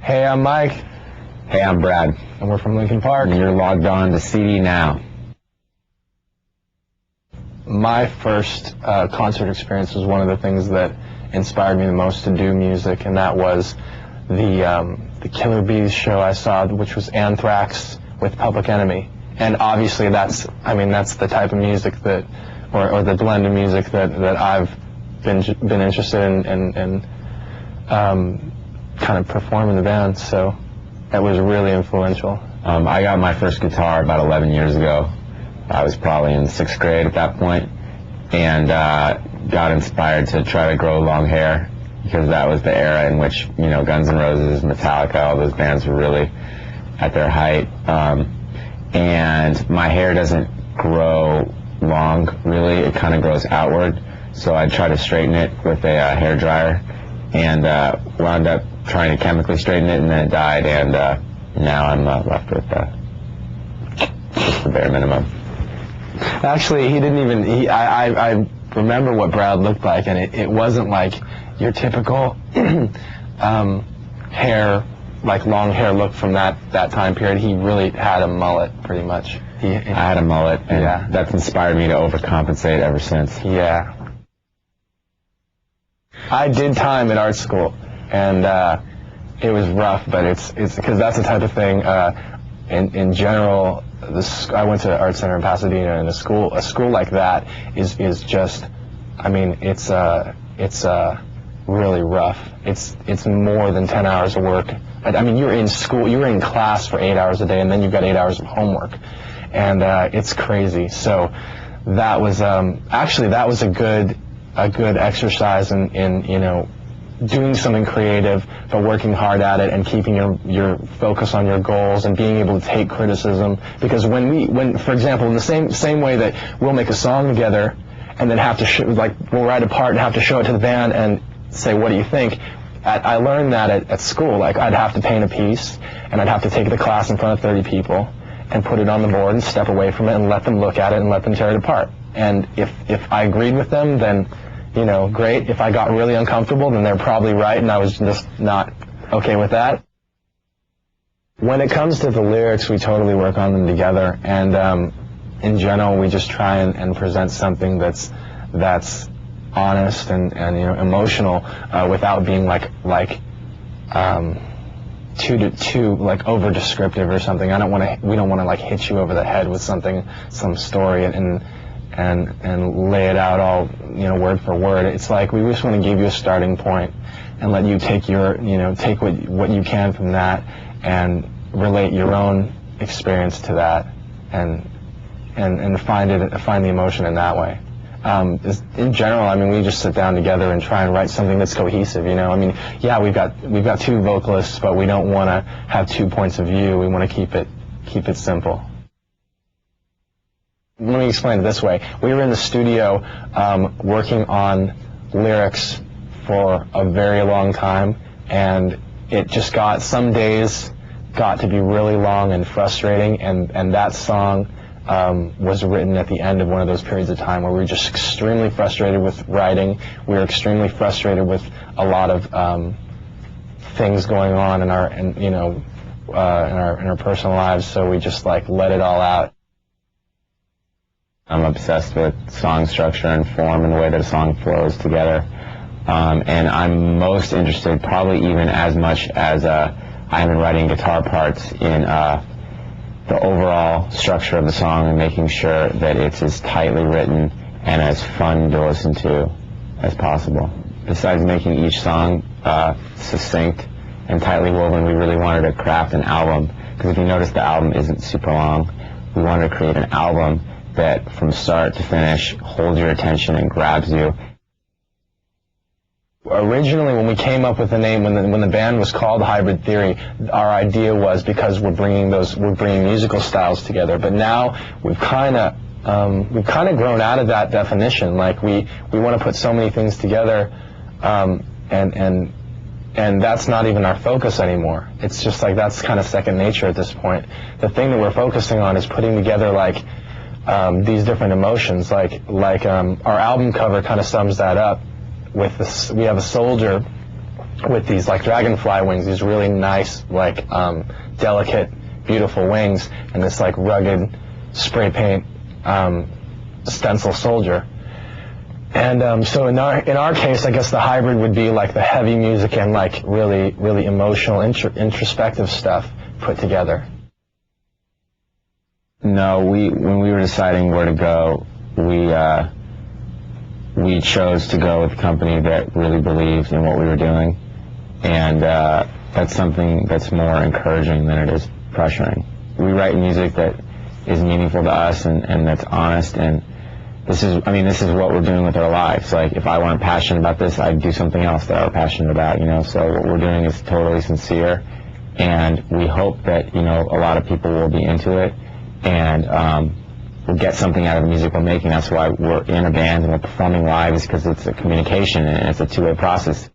Hey, I'm Mike. Hey, I'm Brad. And we're from Linkin Park. And you're logged on to CD Now. My first concert experience was one of the things that inspired me the most to do music, and that was the Killer Bees show I saw, which was Anthrax with Public Enemy. And obviously that's the type of music that, or the blend of music that I've been interested in kind of perform in the band, so that was really influential. I got my first guitar about 11 years ago. I was probably in 6th grade at that point, and got inspired to try to grow long hair, because that was the era in which, you know, Guns N' Roses, Metallica, all those bands were really at their height. And my hair doesn't grow long, really. It kind of grows outward. So I tried to straighten it with a hair dryer, and wound up trying to chemically straighten it, and then it died, and now I'm left with just the bare minimum. Actually, he didn't even, I remember what Brad looked like, and it wasn't like your typical hair, like long hair look from that time period. He really had a mullet, pretty much. I had a mullet, and yeah, that's inspired me to overcompensate ever since. Yeah. I did time at art school, and it was rough, but it's because that's the type of thing, in general, I went to Art Center in Pasadena, and a school like that is just, I mean, it's really rough. It's more than 10 hours of work. I mean, you're in school, you're in class for 8 hours a day, and then you've got 8 hours of homework, and it's crazy. So that was actually that was a good exercise in you know, doing something creative, but working hard at it and keeping your focus on your goals and being able to take criticism. Because when for example, in the same way that we'll make a song together and then have to we'll write a part and have to show it to the band and say, what do you think? I learned that at school. Like, I'd have to paint a piece, and I'd have to take the class in front of 30 people and put it on the board and step away from it and let them look at it and let them tear it apart. And if I agreed with them, then, you know, great. If I got really uncomfortable, then they're probably right, and I was just not okay with that. When it comes to the lyrics, we totally work on them together, and in general, we just try and present something that's honest and you know, emotional, without being too like over descriptive or something. We don't want to like hit you over the head with some story and lay it out all, you know, word for word. It's like we just want to give you a starting point and let you take take what you can from that and relate your own experience to that and find the emotion in that way. In general, I mean, we just sit down together and try and write something that's cohesive, you know. I mean, yeah, we've got two vocalists, but we don't want to have 2 points of view. We want to keep it simple. Let me explain it this way. We were in the studio working on lyrics for a very long time, and it just some days got to be really long and frustrating, and that song was written at the end of one of those periods of time where we were just extremely frustrated with writing. We were extremely frustrated with a lot of things going on in our personal lives, so we just like let it all out. I'm obsessed with song structure and form and the way that a song flows together, and I'm most interested, probably even as much as I am in writing guitar parts, in the overall structure of the song and making sure that it's as tightly written and as fun to listen to as possible. Besides making each song succinct and tightly woven, we really wanted to craft an album, because if you notice, the album isn't super long. We wanted to create an album that from start to finish holds your attention and grabs you. Originally, when we came up with the name, when the band was called Hybrid Theory, our idea was because we're bringing musical styles together. But now we've kind of grown out of that definition. Like we want to put so many things together, and that's not even our focus anymore. It's just like that's kind of second nature at this point. The thing that we're focusing on is putting together like these different emotions. Like our album cover kind of sums that up. With this, we have a soldier with these like dragonfly wings, these really nice, like delicate, beautiful wings, and this like rugged spray paint stencil soldier. And so in our case, I guess the hybrid would be like the heavy music and like really emotional, introspective stuff put together. No, when we were deciding where to go, we chose to go with a company that really believed in what we were doing, and that's something that's more encouraging than it is pressuring. We write music that is meaningful to us and that's honest, and this is what we're doing with our lives. Like, if I weren't passionate about this, I'd do something else that I'm passionate about, so what we're doing is totally sincere, and we hope that, a lot of people will be into it, and we'll get something out of the music we're making. That's why we're in a band and we're performing live, is because it's a communication and it's a two-way process.